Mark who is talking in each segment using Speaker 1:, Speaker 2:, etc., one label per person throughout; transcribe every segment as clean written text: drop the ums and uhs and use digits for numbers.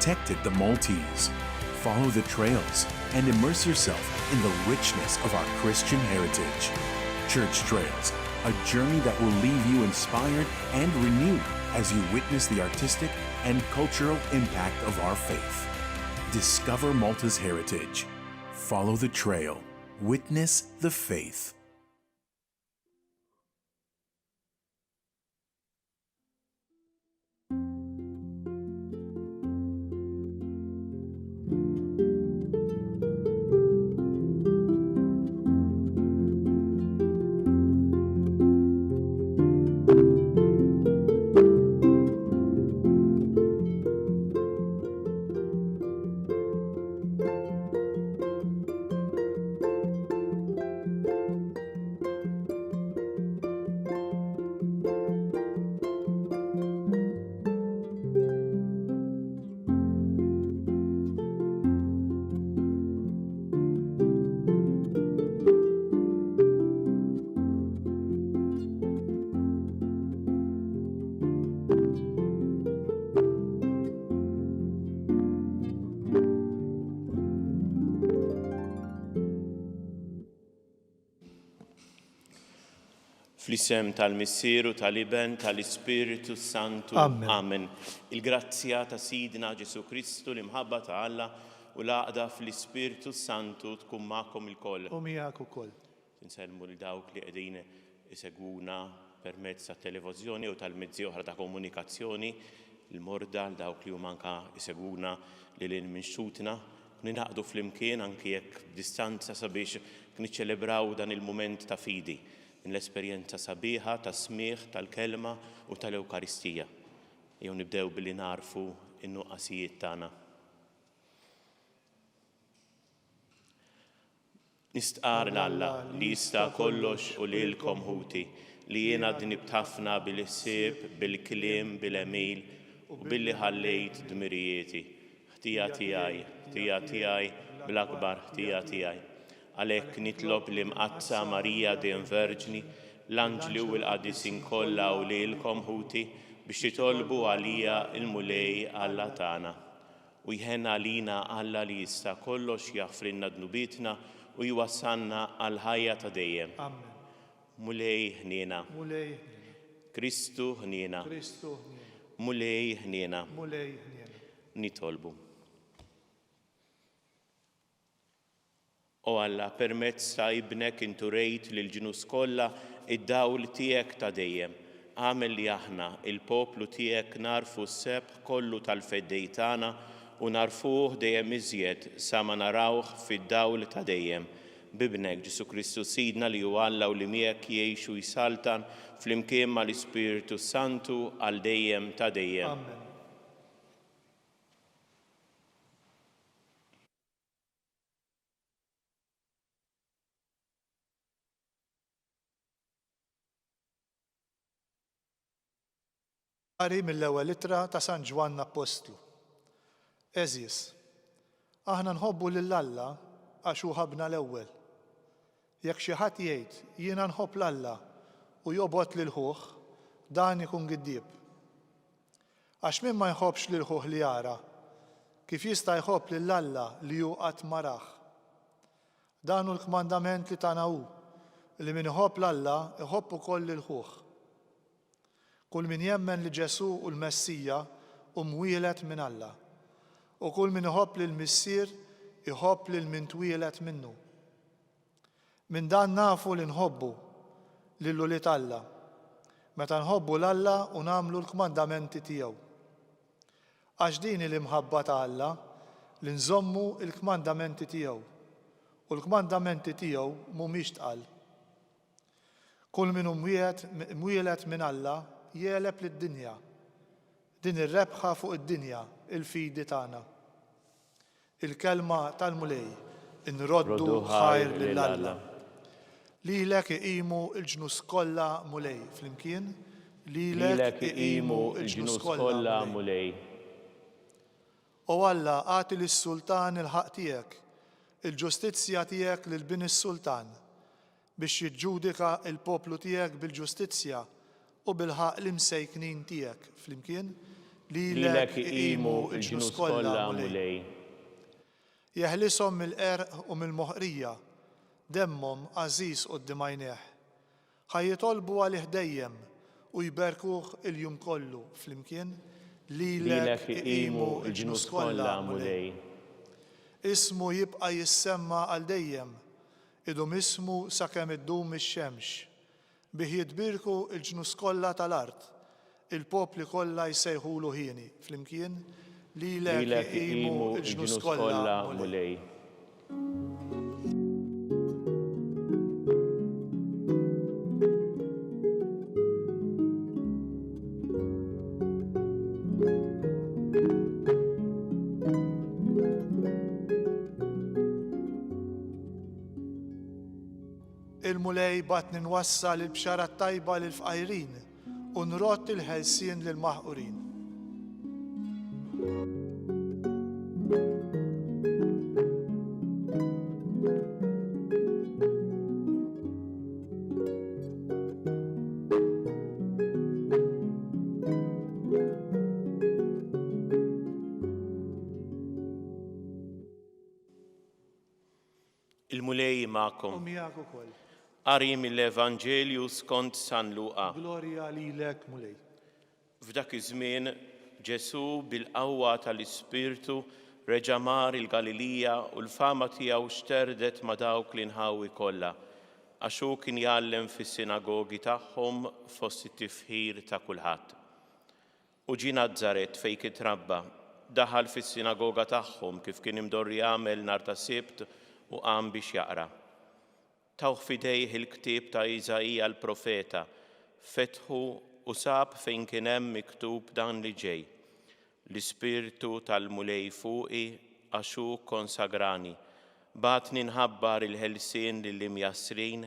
Speaker 1: protected the Maltese. Follow the trails and immerse yourself in the richness of our Christian heritage. Church Trails, a journey that will leave you inspired and renewed as you witness the artistic and cultural impact of our faith. Discover Malta's heritage. Follow the trail. Witness the faith.
Speaker 2: Fl-isem tal-Missieru tal-Iben tal-Ispiritu Santu. Amen. Il-grazzja ta' Sidna Ġesu Kristu l-imħabba ta' Alla u l-għaqda fl-Ispiritu Santu tkun magħkom ilkoll.
Speaker 3: U miegħek ukoll.
Speaker 2: Insellmu lil dawk li qegħdin isegwuna permezz tat-televiżjoni u tal-mezzi oħra ta' komunikazzjoni, il-morda l dawk li huma anke isegwuna lil minn xtutna, ninaqdu flimkien anke jekk b'distanza sabiex niċċelebraw dan il-mument ta' fidi. L-esperjenza sabiħa ta' smigħ tal-kelma u tal-Ewkaristija. Jew nibdew billi narfu in-nuqqasijiet tagħna. Nistqar l-Alla li jista' kollox u lilkom ħuti li jiena dnib ħafna bil-ħsieb, bil-kliem, bil-emil u billi ħallejt dmirijieti. Ħtija tiegħi bl-akbar ħtija tiegħi. Għalhekk nitlob l-imqazza Marija dejjem Verġni, l-anġli u l-qadisin kollha u lilkom ħuti biex titolbu għalija il-mulej Alla tagħna. U jħenna għalina Alla li jista' kollox jaħfrilna dnubietna u jwassalna għal ħajja ta' dejjem.
Speaker 3: Amen.
Speaker 2: Mulej ħniena.
Speaker 3: Mulej.
Speaker 2: Kristu ħniena.
Speaker 3: Kristu.
Speaker 2: Mulej ħniena.
Speaker 3: Mulej ħniena.
Speaker 2: Nitolbu. O Alla, permezz ta' ibnek intu rejt lil-ġnus kollha id-dawl tiegħek ta' dejjem. Għamel li aħna, il-poplu tiegħek narfu s-sebħ kollu tal-feddej tagħna u narfuh dejjem iżjed sa ma narawh fid-dawl ta' dejjem. Bibnek Ġesu Kristu Sidna li hu Alla u li miegħek jgħixu jsaltan flimkien mal-Ispiritu Santu għal dejjem ta' dejjem.
Speaker 3: Amen. Mill-ewwel ittra ta' San Ġwann Apostlu. Eżis, aħna nħobbu lill-Alla għax hu ħabna l-ewwel. Jekk xi ħadd jgħid jiena nħobb l-Alla u jobgħod lil ħuħ, dan ikun giddieb. Għax min ma jħobbx lil ħuħ li jara, kif jista' jħobb lill-Alla li hu qatt ma rah. Dan hu l-kmandament li tagħna hu li min iħobb l-Alla iħobb ukoll lil ħuħ. Kull min jemmen li Ġesu u l-Messija mwieled minn Alla. U kull min iħobb lill-Missier iħobb lil min twieled minnu. Min dan nafu li nħobbu lill-ulied Alla, meta nħobbu l-Alla u nagħmlu l-kmandamenti tiegħu. Għax din l-imħabba ta' Alla li nżommu l-kmandamenti tiegħu. U l-kmandamenti tiegħu mhumiex tqal. Kull min mwieled minn Alla jeleb lid-dinja. Din ir-rebħa fuq id-dinja, il-fidi tagħna. Il-kelma tal-mulej inroddu ħajr lill-Alla. Lilek iqimu l-ġnus kollha mulej. Flimkien, lilek iqimu l-ġnus kollha mulej. O Alla, għati lis-sultan il-ħaq tiegħek, il-ġustizzja tiegħek lil bin is-sultan biex jiġġudika l-poplu tiegħek bil-ġustizzja u bil-ħaq l-imsejknin tiegħek. Flimkien,
Speaker 2: lilek iqimu l-ġnus kollha mulej.
Speaker 3: Jeħlisom mill-qerq u mill-moħqrija, demmhom għażiż quddiem għajnejh. Ħajjitolbu għalih dejjem u jberkuh il-jum kollu flimkien lilek iqimu l-ġnus kollha mulej. Ismu jibqa' jissemma għal dejjem, idum ismu sakemm iddum ix-xemx. Bih jitbirku l-ġnus kollha tal-art, il-popli kollha jsejħulu ħieni flimkien lilek iqimu l-ġnus kollha mulej. Il-mulej batni nwassal il-bxara tajba lil-fqajrin u nrott il-ħelsien lil-maħqurin.
Speaker 2: Il-mulej ma'kom.
Speaker 3: Miegħek ukoll.
Speaker 2: Qari mill-Evanġelju skont San Luqa.
Speaker 3: Glorja lilek mulej.
Speaker 2: F'dak iż-żmien Ġesu bil-qawwa tal-Ispirtu reġa' mar il-Galilija u l-fama tiegħu xterdet ma' dawk li nħawi kollha għax hu kien jgħallem fis-sinagogi tagħhom fost it-tifħir ta' kulħadd. U ġie Nażaret fejn kien trabba, daħal fis-sinagoga tagħhom kif kien imdorri jagħmel nhar ta' Sibt u qam biex jaqra. Tawh f'idejh il-ktieb ta' Iżajija l-profeta, fetħu u sab fejn kien hemm miktub dan li ġej. L-Ispirtu tal-mulej fuqi għax hu konsagrani, batni nħabbar il-ħelsien lill-imjassrin,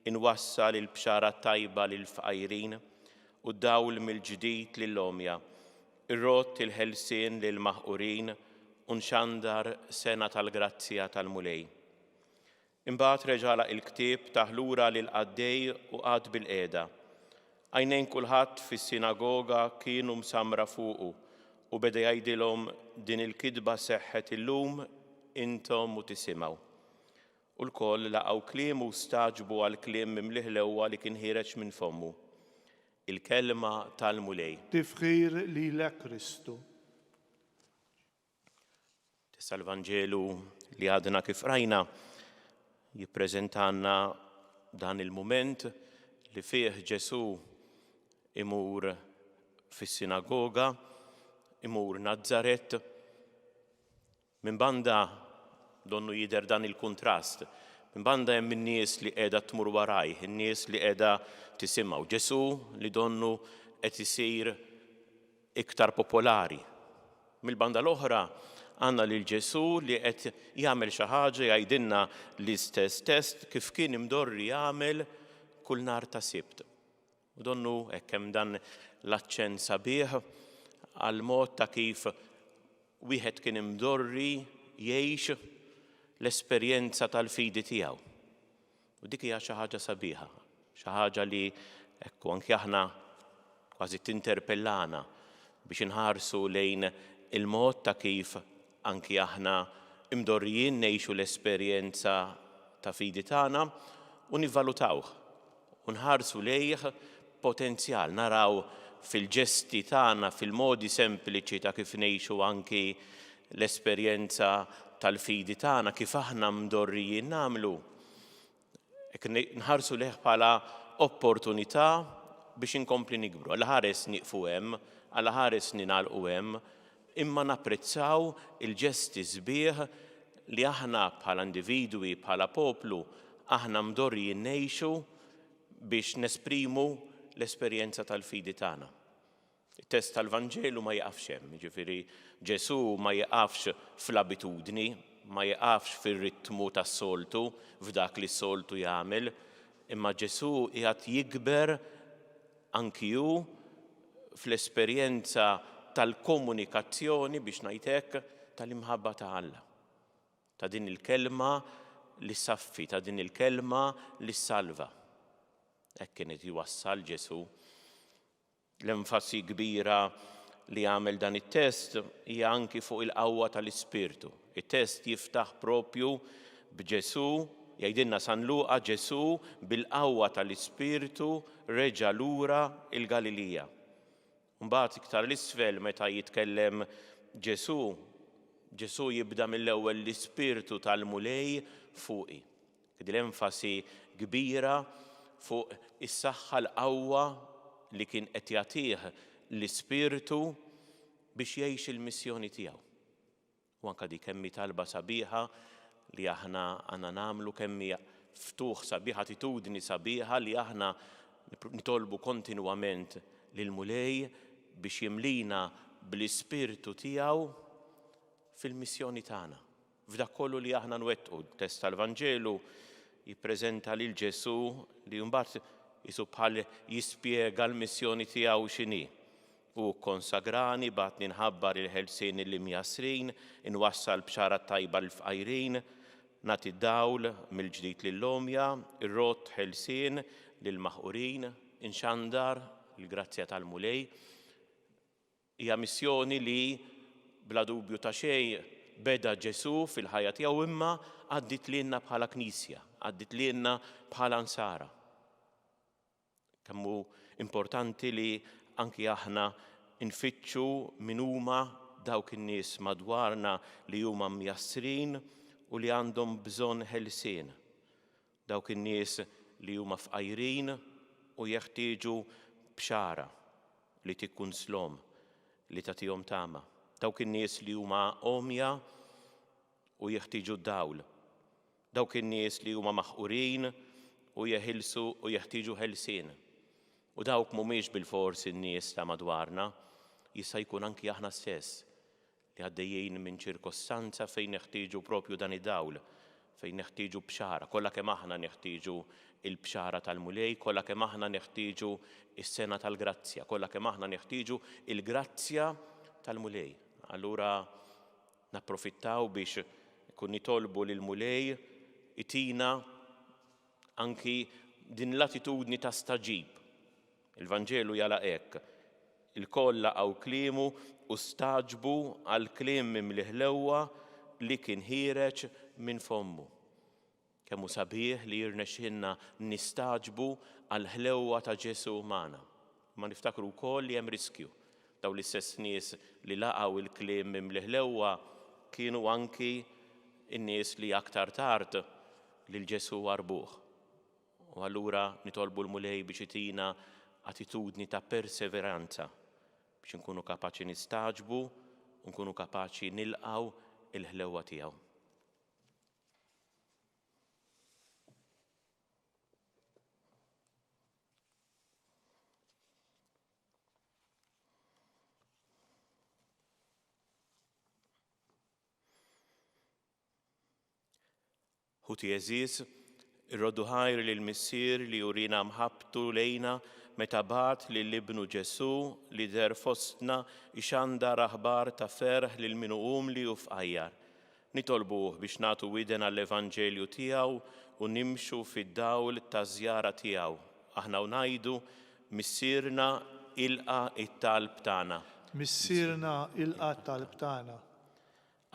Speaker 2: inwassal il-bxara tajba lill-fqajrin u dawl mill-ġdid lill-omja, irrott il-ħelsien lill-maħqurin u nxandar sena tal-grazzja tal-mulej. Imbagħad reġala il-ktieb taħlura lil qaddej u qgħad bil-qiegħda. Għajnejn kulħadd fis-sinagoga kienu msamra fuqu u beda jgħidilhom din il-kidba seħħet illum intom u tisimgħu. U l-koll laqgħu kliem u staġbu għal kliem mimlih l-ewwa li kien ħireġ minn fommu. Il-kelma tal-mulej.
Speaker 3: Tifħir lilek Kristu.
Speaker 2: Tista' l-Vanġelu li għadna kif rajna jippreżentanna dan il-mument li fih Ġesu imur fis-sinagoga, imur Nażaret. Min banda donnu jidher dan il-kuntrast. Min banda hemm in-nies li qiegħda tmur warajh, in-nies li qiegħda tisimgħu. Ġesu li donnu qed isir iktar popolari. Mill-banda l-oħra għandna lil Ġesu li qed jagħmel xi ħaġa jgħidilna l-istess test kif kien imdorri jagħmel kull nhar ta' Sibt. U donnu hekk hemm dan l-aċċenn sabiħ għal mod ta' kif wieħed kien imdorri jgħix l-esperjenza tal-fidi tiegħu. U dik hija xi ħaġa sabiħa, xi ħaġa li hekk anke aħna kważi tinterpellana biex inħarsu lejn il-mod ta' kif anki aħna imdorrijin ngħixu l-esperjenza ta' fidi tagħna u nivvalutawh u nħarsu lejh potenzjal, naraw fil-ġesti tagħna, fil-modi sempliċi ta' kif ngħixu anki l-esperjenza tal-fidi tagħna, kif aħna mdorrijin nagħmlu. Nħarsu lejh bħala opportunità biex inkompli nikbru. Alla ħares nieqfu hemm, alla ħares ninagħlqu hemm, imma napprezzaw il-ġesti sbieħ li aħna bħala individwi, bħala poplu, aħna mdorrijin ngħixu biex nesprimu l-esperjenza tal-fidi tagħna. Il-test tal-Vanġelu ma jaqafx hemm, jiġifieri Ġesu ma jaqafx fl-abitudni, ma jaqafx fir-ritmu tas-soltu, f'dak li s-soltu jagħmel, imma Ġesu qiegħed jikber anki hu fl-esperjenza tal-komunikazzjoni biex ngħid hekk tal-imħabba ta' Alla. Ta' din il-kelma li saffi, ta' din il-kelma li salva. Hekk kienet jwassal Ġesu l-enfasi kbira li għamel dan it-test hija anki fuq il-qawwa tal-Ispirtu. It-test jiftaħ propju b'Ġesu, jgħidilna San Luqa Ġesu bil-qawwa tal-Ispirtu reġa' lura il-Galilija. Mbagħad iktar l-isfel meta jitkellem Ġesu jibda mill-ewwel l-Ispirtu tal-mulej fuqi. Kien l-enfasi kbira fuq is-saħħa l-qawwa li kien qed jagħtih l-Ispirtu biex jgħix il-missjoni tiegħu. U anke dik kemm talba sabiħa li aħna għandna nagħmlu, kemm ftuħ sabiħa, attitudni sabiħa li aħna nitolbu kontinwament lill-mulej biex jimlina bl-Ispirtu tiegħu fil-missjoni tagħna. F'dak kollu li aħna nwettqu, test tal-Vanġelu jippreżenta lil Ġesu li mbagħad isu bħal jispjega l-missjoni tiegħu x'inhi. U konsagrani bad ninħabbar il-ħelsien li mjasrin, inwassal bxara tajba l-fqajrin, nagħti dawl mill-ġdid lill-omja, irrott ħelsien lill-maħqurin, inxandar il-grazzja tal-mulej. Hija missjoni li bla dubju ta' xejn beda Ġesu fil-ħajja tiegħu imma għaddit lilna bħala Knisja, għaddit lilna bħala Ansara. Kemm hu importanti li anki aħna nfittxu min huma dawk in-nies madwarna li huma mjassrin u li għandhom bżonn ħelsien. Dawk in-nies li huma fqajrin u jeħtieġu bxara li tikkunslhom, li tagħtihom tama. Dawk in-nies li huma omja u jeħtieġu d-dawl. Dawk in-nies li huma maħqurin u jeħilsu u jeħtieġu ħelsien. U dawk mhumiex bil-fors in-nies ta' madwarna, jista' jkun anki aħna stess li għaddejjin minn ċirkostanza fejn neħtieġu propju dan id-dawl, fejn neħtieġu bxara. Kollha kemm aħna neħtieġu il-bxara tal-mulej, kollha kemm aħna neħtieġu is-sena tal-grazzja, kollha kemm aħna neħtieġu il-grazzja tal-mulej. Allura napprofittaw biex kun nitolbu lill-mulej itina anki din l-attitudni ta' staġib. Il-Vanġelu jala hekk. Il-koll laqgħu kliemu u staġbu għal kliem mimliħlewwa li kien ħireġ minn fommu. Kemm hu sabiħ li jirnexxinna nistaġbu għal ħlewwa ta' Ġesu magħna. Ma niftakru wkoll li hemm riskju. Daw l-istess nies li laqgħu il-kliem mimliħlewwa kienu anki in-nies li aktar tard lil Ġesu warbuh. U allura nitolbu l-mulej biex itina attitudni ta' perseveranza biex nkunu kapaċi nistaġbu u nkunu kapaċi nilqgħu il-ħlewwa tiegħu. Ħuti eżiż, irroddu ħajr lill-missier li jurina mħabbtu lejna meta bagħat lill-Ibnu Ġesu li der fostna ixandar aħbar ta' ferħ lil min umli u fqajjar. Nitolbuh biex nagħtu widen għall-Evanġelju tiegħu u nimxu fid-dawl ta' żjara tiegħu. Aħna ngħidu missierna ilqa' it-talb tagħna.
Speaker 3: Missierna ilqa' t-talb tagħna.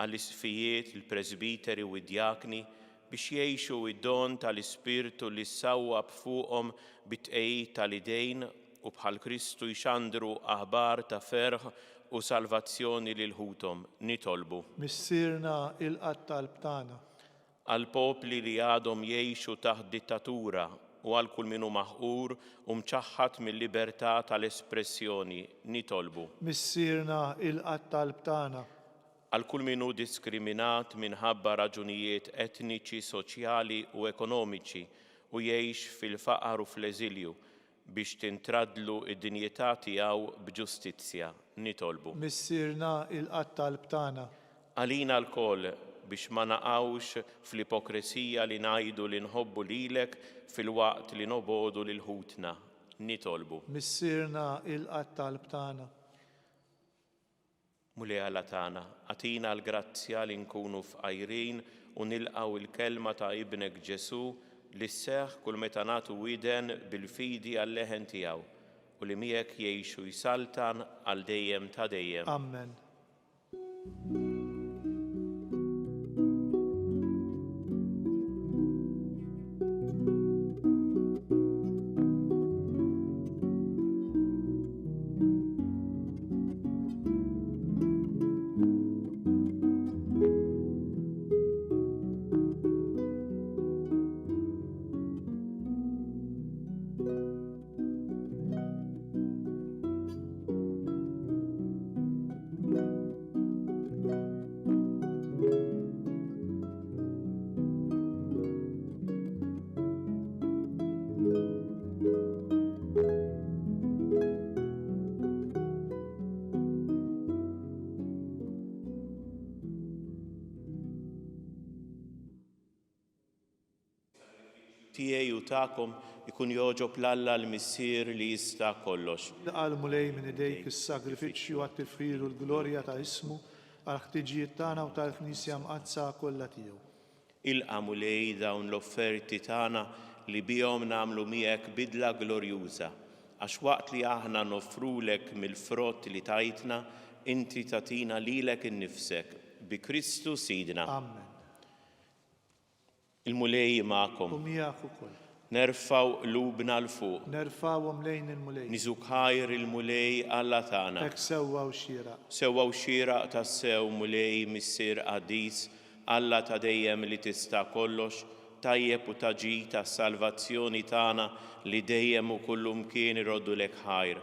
Speaker 2: Għall-isfijiet, il-Presbiteri u d-Djakni biex jgħixu id-don tal-Ispirtu li ssawwab fuqhom bit-tqejjid tal-idejn u bħal Kristu jxandru aħbar ta' ferħ u salvazzjoni lil ħuthom. Nitolbu.
Speaker 3: Missierna ilqa' t-talb tagħna.
Speaker 2: Għal popli li għadhom jgħixu taħt dittatura u għal kull min hu maħqur u mċaħħad mill-libertà tal-espressjoni. Nitolbu.
Speaker 3: Missierna ilqa' t-talb tagħna.
Speaker 2: Għal kull min hu diskriminat minħabba raġunijiet etniċi, soċjali u ekonomiċi u jgħix fil-faqar u fl-eżilju biex tintradlu id-dinjetà tiegħu b'ġustizzja. Nitolbu.
Speaker 3: Missierna ilqa' t-talb tagħna.
Speaker 2: Għalina lkoll biex ma naqgħux fl-ipokrisija li ngħidu li nħobbu lilek fil-waqt li nobodu lil ħutna. Nitolbu.
Speaker 3: Missierna ilqa' t-talb tagħna.
Speaker 2: Mulej Alla tagħna, għatina l-grazzja li nkunu fqajrin u nilqgħu il-kelma ta' Ibnek Ġesu li sseħħ kull meta nagħtu widen bil-fidi għall-leħen tiegħu u li miegħek jgħixu jsaltan għal dejjem ta' dejjem.
Speaker 3: Amen.
Speaker 2: Tiegħi u tagħkom ikun jogħġob l-Alla l-Missier li jista' kollox.
Speaker 3: Laqal mulej minn idejk is-sagrifiċċju għat-tifħir u l-glorja ta' ismu għal ħtiġijiet tagħna u tal-Knisja mqazza kollha tiegħu.
Speaker 2: Ilqa' mulej dawn l-offerti tagħna li bihom nagħmlu miegħek bidla glorjuża, għax waqt li aħna nofrulek mill-frott li tajtna, inti tatina lilek innifsek bi Kristu Sidna.
Speaker 3: Amen.
Speaker 2: Il-mulej magħkom.
Speaker 3: U miegħek ukoll.
Speaker 2: Nerfaw lubna l-fuq.
Speaker 3: Nerfawhom lejn il-mulej.
Speaker 2: Niżuk ħajr il-mulej Alla tagħna.
Speaker 3: Hekk sewwa u xieraq.
Speaker 2: Sewwa u xieraq tas-sew mulej Missier Qaddis, Alla ta' dejjem li tista' kollox, tajjeb u taġi tas-salvazzjoni tagħna li dejjem u kullu mkien iroddu lek ħajr.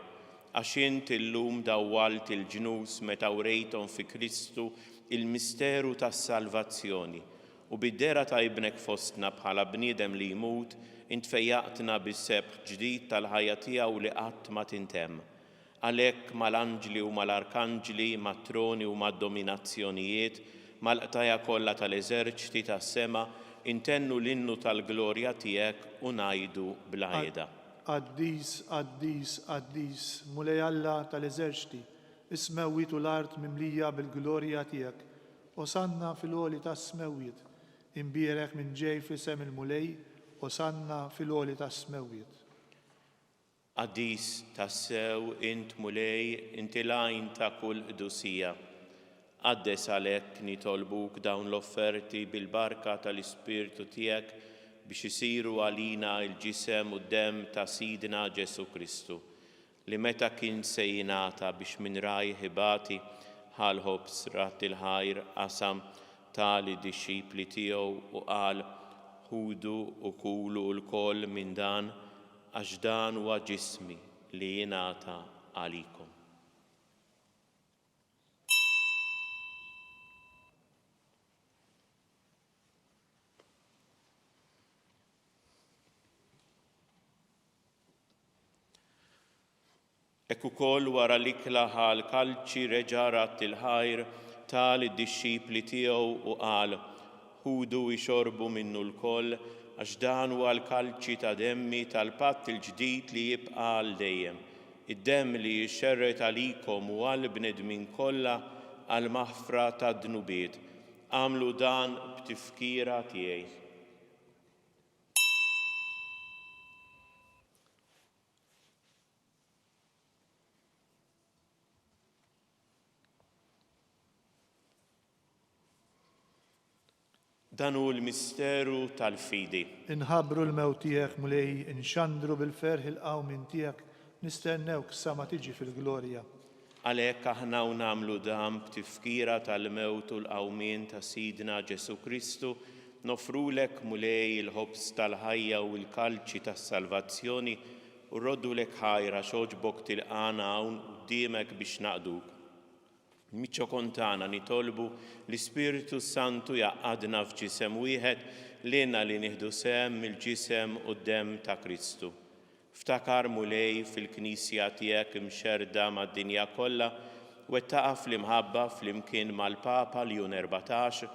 Speaker 2: Għax int illum dawwalt il-ġnus meta wrejthom fi Kristu il-misteru tas-salvazzjoni. U bid-dera ta' ibnek fostna bħala bniedem li jmut, int fejjaqtna bis-sebħ ġdid tal-ħajja tiegħu li qatt ma tintemm. Għalhekk mal-anġli u mal-arkanġli, mat-troni u mad-dominazzjonijiet, mal-qtaja kollha tal-eżerċiti tas-sema, intennu l-innu tal-glorja tiegħek u ngħidu bl-għajda.
Speaker 3: Qaddis, qaddis, qaddis, mulej Alla tal-eżerċiti, is-smewwiet u l-art mimlija bil-glorja tiegħek, osanna fil-għoli tas-smewwiet. Imbierek minn ġej f'isem il-mulej, osanna fil-għoli tas-smewwiet.
Speaker 2: Qaddis tassew int mulej, inti lajn ta' kull qdusija. Qaddes għalhekk nitolbuk dawn l-offerti bil-barka tal-Ispirtu tiegħek biex isiru għalina l-ġisem u d-demm ta' Sidna Ġesu Kristu, li meta kien se jingħata biex minn raj ħibati ħalħob srat il-ħajr qasam tali dixxipli tiegħu u qal ħudu u kulu l-koll minn dan għax dan huwa ġismi li jingħata għalikom. Hekk ukoll wara l-ikla ħal kalċi reġa' rat il-ħajr tal id-dixxipli tiegħu u qal ħudu jxorbu minnu l-koll għax dan huwa l-kalċi ta' demmi tal-patt il-ġdid li jibqa' għal dejjem. Id-demm li jxerret għalikom u għal bnedmin kollha għal maħfra ta' dnubiet. Għamlu dan b'tifkira tiegħi. Dan hu l-misteru tal-fidi.
Speaker 3: Inħabbru l-mewt tiegħek mulej, inxandru bil-ferħ il-qawmin tiegħek, nistennewk sa ma tiġi fil-glorja.
Speaker 2: Għalhekk aħna u nagħmlu dan b'tifkira tal-mewt u l-qawmien ta' Sidna Ġesu Kristu, nofrulek mulej il-ħobs tal-ħajja u l-kalċi tas-salvazzjoni u rroddulek ħajra xogħġbok tilqana hawn quddiemek biex naqduk. Miċċo kontana nitolbu l-Ispiritu Santu jaqadna f'ġisem wieħed lilna li nieħdu sehem mill-ġisem u d-demm ta' Kristu. Ftakar mulej fil-Knisja tiegħek imxerda mad-dinja kollha wettaqa fl-imħabba flimkien mal-Papa Leon 14,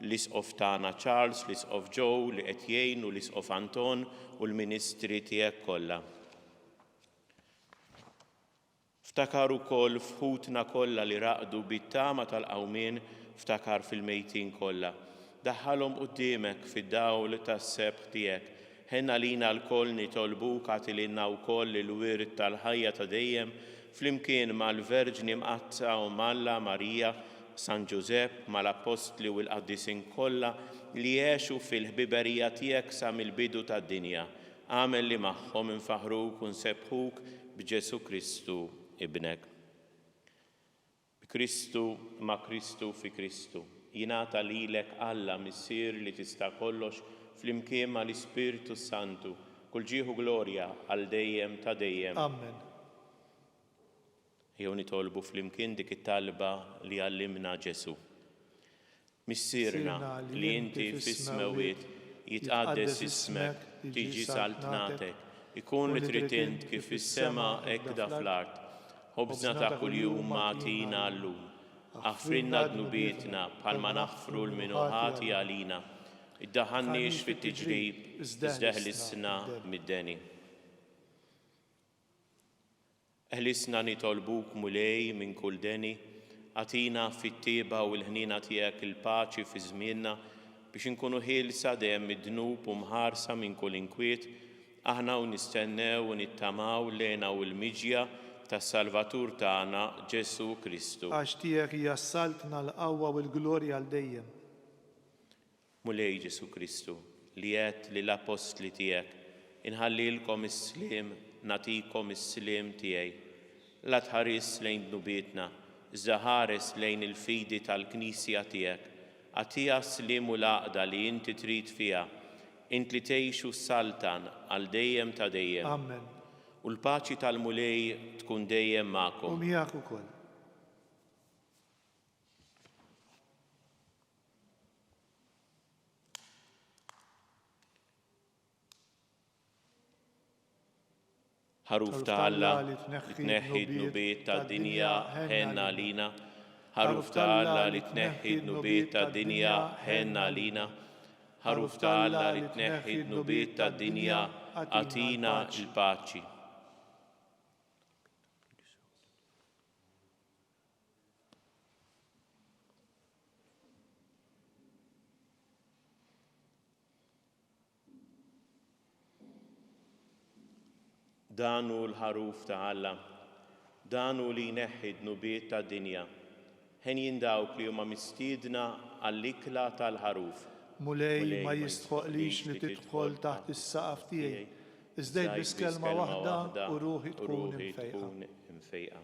Speaker 2: l-Isqof tagħna Charles, l-Isqof Joe li qed jgħin u l-Isqof Anton u l-Ministri tiegħek kollha. Ftakar ukoll fħutna kollha li raqdu bit-tama tal-qawmien, ftakar fil-mejtin kollha. Daħħalhom quddiemek fid-dawl tas-sebħ tiegħek, Ħenna lina l-koll nitolbuk għatilina wkoll il-wirt tal-ħajja ta' dejjem flimkien mal-Verġni Mqazza u Malla Marija, San Giuseppe, mal-Apostli u l-Qaddisin kollha li jgħexu fil-ħbiberija tiegħek sa mill-bidu tad-dinja. Għamel li magħhom infaħruk u nsebħuk b'Ġesu Kristu ibnek. Kristu ma' Kristu fi Kristu. Jingħata lilek Alla Missier li tista' kollox flimkien mal-Ispiritu Santu, kull ġieħu glorja għal dejjem ta' dejjem.
Speaker 3: Amen.
Speaker 2: Jew nitolbu flimkien dik it-talba li għallimna Ġesu. Missierna li inti fis-smawiet jitqaddes ismek, tiġi saltnatek, ikun li trid int kif fis-sema hekk da fl-art. Ħobżna ta' kuljum agħtina llum. Aħfrinna dnubietna bħalma naħfru l-minuħati għalina. Iddaħħalniex fit-tiġrib, iżda ħlisna mid-deni. Ħlisna nitolbuk mulej minn kull deni, għatina fit-tieba u l-ħnina tiegħek il-paċi fi żmienna biex inkunu ħielsa dejjem mid-dnub u mħarsa minn kull inkwiet, aħna u nistennew u nittamaw lejna u l-miġja tas-Salvatur tagħna Ġesu Kristu.
Speaker 3: Għax tiegħek hija s-saltna l-qawwa u l-glorja għal dejjem.
Speaker 2: Mulej Ġesu Kristu li għedt lill-apostli tiegħek inħallilkom is-sliem nagħtikom is-sliem tiegħi. La tħares lejn dnubietna, iżda ħares lejn il-fidi tal-Knisja tiegħek. Għatija s-sliem u l-għaqda li inti trid fiha, int li tgħixu s-saltan għal dejjem ta' dejjem.
Speaker 3: Amen.
Speaker 2: U l-paċi tal-mulej tkun dejjem magħkom.
Speaker 3: U miegħek ukoll.
Speaker 2: Ħaruf ta' Alla li tneħħi d-nubiet tad-dinja ħenna lina. Ħaruf ta' Alla li tneħħi d-nubiet tad-dinja ħenna lina. Ħaruf ta' Alla li tneħħi d-nubiet tad-dinja għatina il-paċi. Danu l-ħaruf ta' Alla, danu li jneħħi d-nubiet tad-dinja. Ħen jindawk li huma mistiedna għall-ikla tal-ħaruf.
Speaker 3: Mulej ma jistħoqlix li tidħol taħt is-saqaf tiegħi. Iżda biss kelma waħda u ruħi tkun
Speaker 2: imfejqa.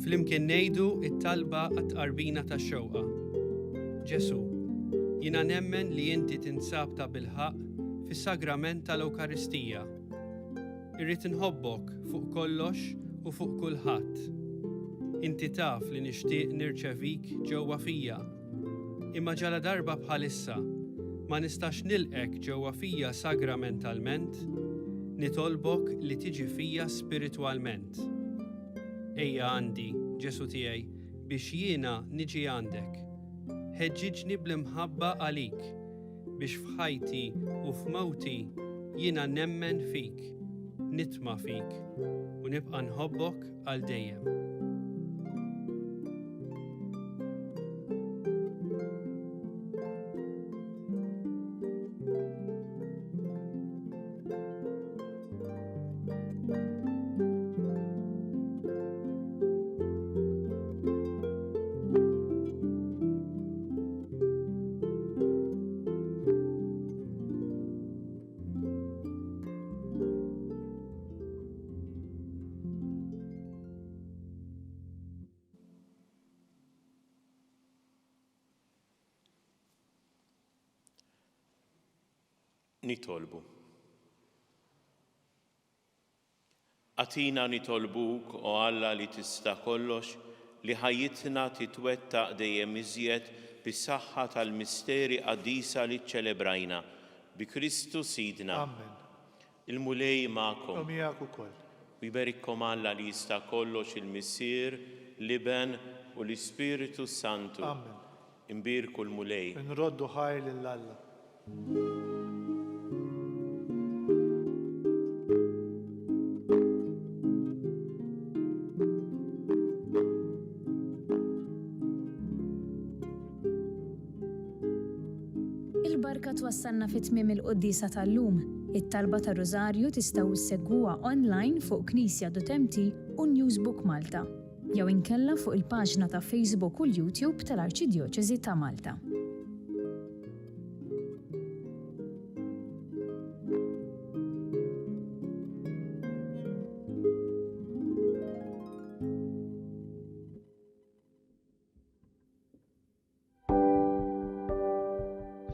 Speaker 4: Flimkien ngħidu t-talba għat-tqarbina tax-xewqa. Ġesu, jiena nemmen li inti tinsab ta' bilħaq fis-sagrament tal-Ewkaristija. Irrid inħobbok fuq kollox u fuq kulħadd. Inti taf li nixtieq nirċevik ġewwa fija. Imma ġala darba bħalissa ma nistax nilqek ġewwa fija sagramentalment, nitolbok li tiġi fija spiritwalment. Ejja għandi, Ġesu tiegħi, biex jiena niġi għandek. Ħeġġiġni bl-imħabba għalik, biex f'ħajti u f'mawti jiena nemmen fik, nitma' fik u nibqa' nħobbok għal dejjem.
Speaker 2: Nitolbu. Atina nitolbuk o Alla li tista' kollox li ħajjitna titwettaq dejjem iżjed bis-saħħa tal-misteri qaddisa li ċċelebrajna bi Kristu Sidna.
Speaker 3: Amen.
Speaker 2: Il-mulej magħkom.
Speaker 3: U miegħek ukoll.
Speaker 2: Wiberikkom Alla li jista' kollox il-Missier, l-Iben u l-Ispiritu Santu.
Speaker 3: Amen.
Speaker 2: Imbirku l-mulej.
Speaker 3: Nroddu ħajr lill-Alla.
Speaker 5: Il-barka twassalna fit-tmiem il-qoddisa tal-lum. It-talba tar-Rożarju tistgħu issegwuha online fuq Knisja.mt u Newsbook Malta, jew inkella fuq il-paġna ta' Facebook u l-YouTube tal-Arċidjoċeżi ta' Malta.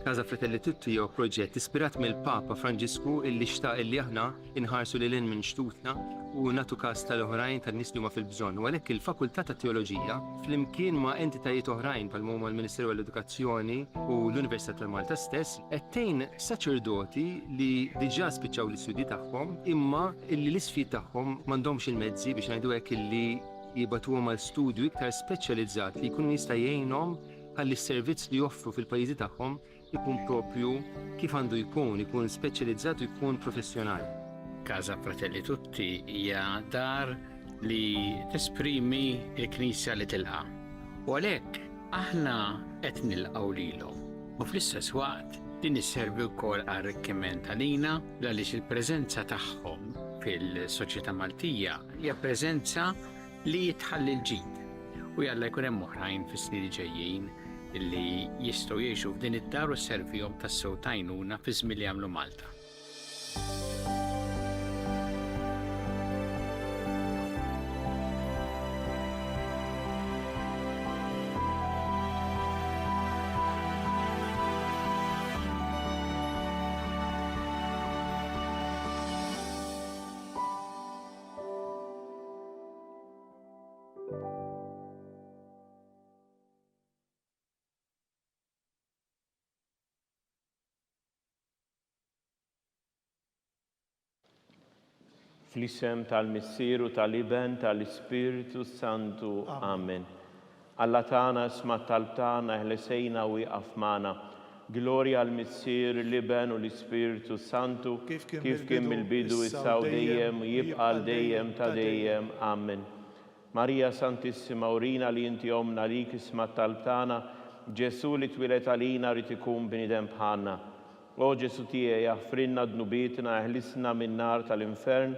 Speaker 6: Casa Fratelli Tutti jew proġett ispirat mill-Papa Franġisku illi xtaq illi aħna inħarsu lil minn xtutna u nagħtu każ tal-oħrajn tan-nies li huma fil-bżonn. U għalhekk il-Fakultà ta' Teoloġija flimkien ma' entitajiet oħrajn bħal huma l-Ministeru għall-Edukazzjoni u l-Università tal-Malta stess qed tgħin saċerdoti li diġà spiċċaw l-istudji tagħhom imma illi l-isfid tagħhom m'għandhomx il-mezzi biex ngħidu hekk illi jibatuhom għal studju iktar speċjalizzat li jkun jista' jgħinhom ħalli s-servizz li joffru fil-pajjiżi tagħhom ikun propju kif għandu ikun speċjalizzat u jkun professjonali.
Speaker 7: Casa Fratelli Tutti hija dar li tesprimi l-Knisja li tilqa. U għalhekk aħna qed nilqgħu lilhom. U fl-istess waqt din isservi wkoll għar-arricchiment għalina għaliex il-preżenza tagħhom fil-soċjetà Maltija hija preżenza li jitħalli l-ġid. U jalla jkun hemm oħrajn fis-snin ġejjin illi jistgħu jgħixu f'din id-dar u sservihom tas-sew tajnuna fi żmien li jagħmlu Malta.
Speaker 2: Fl-isem tal-Missieru tal-Iben tal-Ispiritu Santu. Amen. Alla tagħna isma' tal-tagħna ħlesejna u jqaf magħna. Glorja għall-Missier, l-Iben u l-Ispiritu Santu kif kien mill-bidu issa u dejjem u jibqa' dejjem ta' dejjem. Amen. Marija Santissima, urina li inti omna lik isma' tal-tagħna, Ġesu li twilet għalina rid ikun bniedem bħalna. O Ġesu tiegħi jaħfrinna dnubietna eħlisna min-nar tal-infern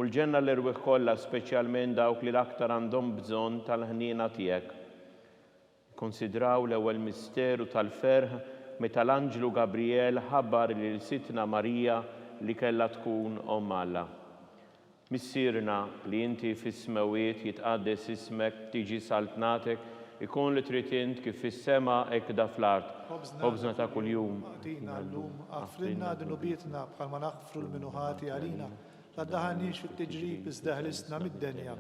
Speaker 2: u l-ġenna l-irwieħ kollha speċjalment dawk li l-aktar għandhom bżonn tal-ħniena tiegħek. Konsidraw l-ewwel misteru tal-ferħ meta l-Anġlu Gabriel ħabbar lil sitna Marija li kellha tkun Omm Alla. Missierna li inti fis-smawiet jitqaddes ismek tiġi saltnatek ikun li trid int kif fis-sema hekk da fl-art. Ħobżna ta' kuljum.
Speaker 3: Atina llum, aħfrilna dnubietna bħalma naħfru l-minuħati għalina. La daħanix fit-tiġrib iżda ħlisna mid-denja.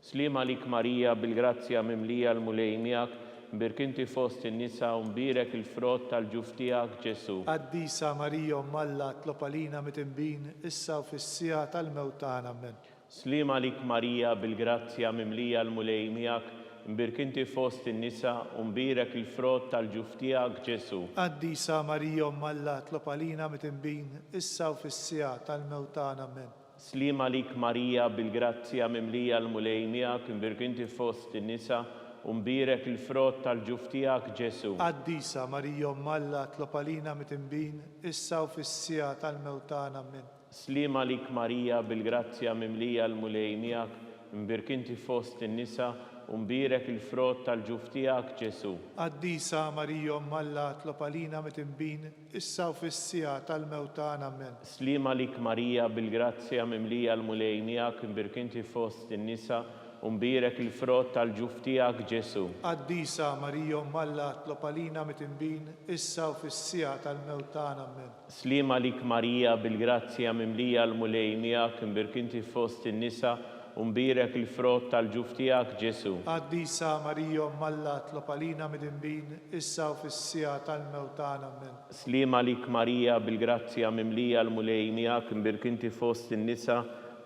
Speaker 2: Slima lik Marija bil-grazzja mimlija l-mulej miegħek, mbirk inti fost in-nisa u mbirek il-frott tal-ġuf tiegħek Ġesu.
Speaker 3: Qaddisa Marija Omm Alla tlob għalina mit-inbin issa u fis-sija tal-mewt tagħna. Amen.
Speaker 2: Slima lik Marija bil-grazzja mimlija l-mulej miegħek, mbirk inti fost in-nisa u mbirek il-frott tal-ġuf tiegħek Ġesu.
Speaker 3: Qaddisa Marija Omm Alla tlob għalina mit-inbin issa u fis-sija tal-mewt tagħna. Amen.
Speaker 2: Slima lik Marija bil-grazzja mimlija l-mulej miegħek, mbirk inti fost in-nisa u mbirek il-frott tal-ġuf tiegħek Ġesu.
Speaker 3: Qaddisa Marija Omm Alla tlob għalina mit-inbin issa u fis-sija tal-mewt tagħna. Amen.
Speaker 2: Slima lik Marija bil-grazzja mimlija l-mulej miegħek, mbirk inti fost in-nisa u mbirek il-frott tal-ġuf tiegħek Ġesu.
Speaker 3: Qaddisa Marija Omm Alla tlob għalina mit-inbin issa u fis-sija tal-mewt tagħna. Amen.
Speaker 2: Slima lik Marija bil-grazzja mimlija l-mulej miegħek, mbirk inti fost in-nisa Umbirek il-frott tal-ġuf tiegħek Ġesu.
Speaker 3: Qaddisa Marija Umm Alla tlob għalina mitinbin issa u fis-sija tal-mewt tagħna. Amen.
Speaker 2: Slima lik Marija bil-grazzja mimlija l-mulej miegħek imbirkinti fost in-nisa umbirek il-frott tal-ġuf tiegħek Ġesu.
Speaker 3: Qaddisa Marija Umm Alla tlob għalina mitinbin issa u fis-sija tal-mewt tagħna. Amen.
Speaker 2: Slima lik Marija bil-grazzja mimlija l-mulej miegħek imbirkinti fost in-nisa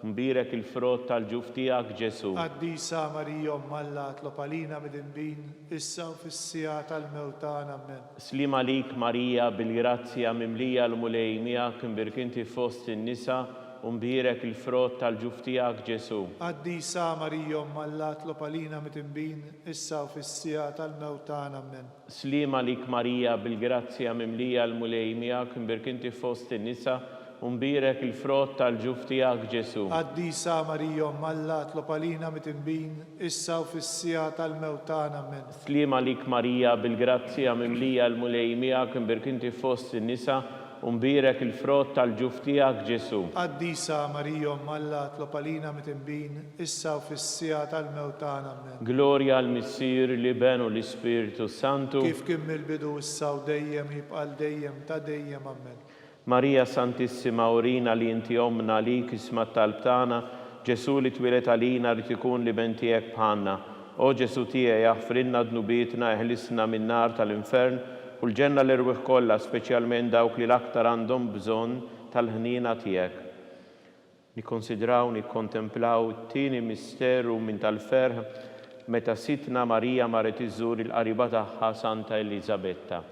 Speaker 2: umbirek il-frott tal-ġuf tiegħek Ġesu.
Speaker 3: Qaddisa Marija Umm Alla tlob għalina mitinbin issa u fis-sija tal-mewt tagħna. Amen.
Speaker 2: Slima lik Marija bil-grazzja mimlija l-mulej miegħek imbirkinti fost in-nisa umbirek il-frott tal-ġuf tiegħek Ġesu.
Speaker 3: Qaddisa Marija Umm Alla tlob għalina mitinbin issa u fis-sija tal-mewt tagħna. Amen.
Speaker 2: Slima lik Marija bil-grazzja mimlija l-mulej miegħek imbirkinti fost in-nisa umbirek il-frott tal-ġuf tiegħek Ġesu.
Speaker 3: Qaddisa Marija Umm Alla tlob għalina mitinbin issa u fis-sija tal-mewt tagħna. Amen.
Speaker 2: Slima lik Marija bil-grazzja mimlija l-mulej miegħek imbirkinti fost in-nisa umbirek il-frott tal-ġuf tiegħek Ġesu.
Speaker 3: Qaddisa Marija Umm Alla tlob għalina mitinbin issa u fis-sija tal-mewt tagħna. Amen.
Speaker 2: Glorja l-Missier li benu l-Ispiritu Santu.
Speaker 3: Kif kien mill-bidu issa u dejjem jibqa' dejjem ta' dejjem. Amen.
Speaker 2: Marija Santissima Orina li inti omna li kisma talbtana, Ġesu li twilet għalina li tikun li bentijek bħanna. O Ġesu tiegħi jaħfrinna dnubietna eħlisna minn nar tal-infern u l-ġenna l-irwieħ kollha speċjalment dawk li l-aktar għandhom bżonn tal-ħnina tiegħek. Nikkonsidraw, nikkontemplaw it-tieni misteru minn tal-ferħ meta sitna Marija marret iżżur il-qariba tagħha Santa Elisabetta.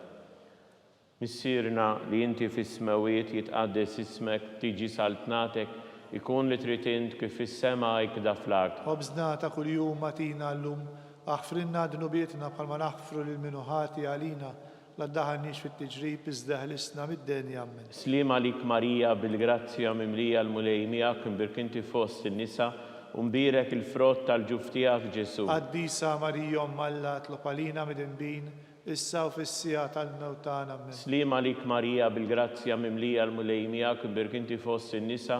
Speaker 2: Missierna li inti fis-smawiet jitqaddes ismek tiġi saltnatek ikun li trid int kif fis-sema ikda fl-art.
Speaker 3: Ħobżna ta' kuljum atina llum aħfrinna dnubietna bħalma naħfru lil min ħati għalina la ddaħalniex fit-tiġrib iżda ħlisna mid-denja. Amen.
Speaker 2: Slima lik Marija bil-grazzja mimlija l-mulej miegħek imbirkinti fost in-nisa umbirek il-frott tal-ġuf tiegħek Ġesu.
Speaker 3: Qaddisa Marija Umm Alla tlob għalina mitinbin issa u fis-sija tal-mewt tagħna. Amen.
Speaker 2: Slima lik Marija bil-grazzja mimlija l-mulej miegħek imbirkinti fost in-nisa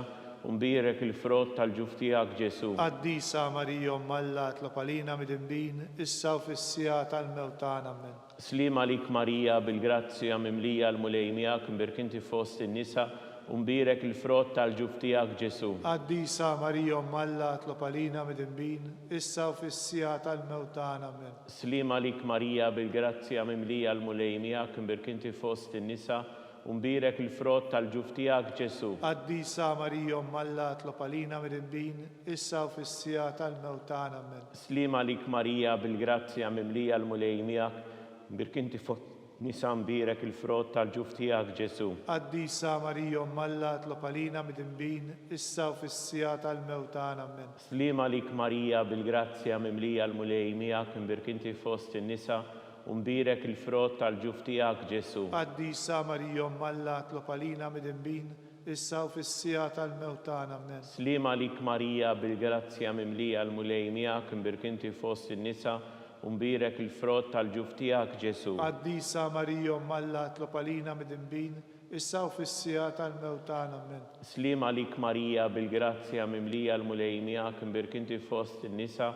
Speaker 2: umbirek il-frott tal-ġuf tiegħek Ġesu.
Speaker 3: Qaddisa Marija Umm Alla tlob għalina mitinbin issa u fis-sija tal-mewt tagħna. Amen.
Speaker 2: Slima lik Marija bil-grazzja mimlija l-mulej miegħek imbirkinti fost in-nisa umbirek il-frott tal-ġuf tiegħek Ġesu.
Speaker 3: Qaddisa Marija Umm Alla tlob għalina mitinbin issa u fis-sija tal-mewt tagħna. Amen.
Speaker 2: Slima lik Marija bil-grazzja mimlija l-mulej miegħek imbirkinti fost in-nisa umbirek il-frott tal-ġuf tiegħek Ġesu.
Speaker 3: Qaddisa Marija Umm Alla tlob għalina mitinbin issa u fis-sija tal-mewt tagħna. Amen.
Speaker 2: Slima lik Marija bil-grazzja mimlija l-mulej miegħek imbirkinti fost nisa umbirek il-frott tal-ġuf tiegħek Ġesu.
Speaker 3: Qaddisa Marija Umm Alla tlob għalina mitinbin issa u fis-sija tal-mewt tagħna. Amen.
Speaker 2: Slima lik Marija bil-grazzja mimlija l-mulej miegħek imbirkinti fost in-nisa umbirek il-frott tal-ġuf tiegħek Ġesu.
Speaker 3: Qaddisa Marija Umm Alla tlob għalina mitinbin issa u fis-sija tal-mewt tagħna. Amen.
Speaker 2: Slima lik Marija bil-grazzja mimlija l-mulej miegħek imbirkinti fost in-nisa umbirek il-frott tal-ġuf tiegħek Ġesu.
Speaker 3: Qaddisa Marija Umm Alla tlob għalina mitinbin issa u fis-sija tal-mewt tagħna. Amen.
Speaker 2: Slima lik Marija bil-grazzja mimlija l-mulej miegħek imbirkinti fost in-nisa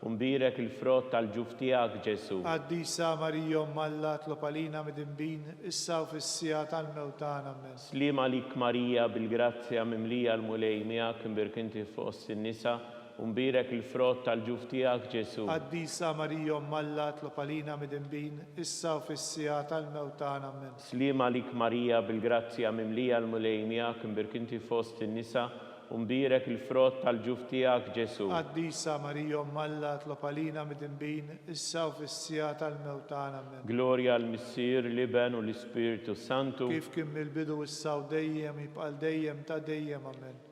Speaker 2: umbirek il-frott tal-ġuf tiegħek Ġesu.
Speaker 3: Qaddisa Marija Umm Alla tlob għalina mitinbin issa u fis-sija tal-mewt tagħna. Amen.
Speaker 2: Slima lik Marija bil-grazzja mimlija l-mulej miegħek imbirkinti fost in-nisa umbirek il-frott tal-ġuf tiegħek Ġesu.
Speaker 3: Qaddisa Marija Umm Alla tlob għalina mitinbin issa u fis-sija tal-mewt tagħna. Amen.
Speaker 2: Slima lik Marija bil-grazzja mimlija l-mulej miegħek imbirkinti fost in-nisa umbirek il-frott tal-ġuf tiegħek Ġesu.
Speaker 3: Qaddisa Marija Umm Alla tlob għalina mitinbin issa u fis-sija tal-mewt tagħna. Amen.
Speaker 2: Glorja l-Missier li benu l-Ispiritu Santu.
Speaker 3: Kif kien mill-bidu issa u dejjem jibqa' dejjem ta' dejjem. Amen.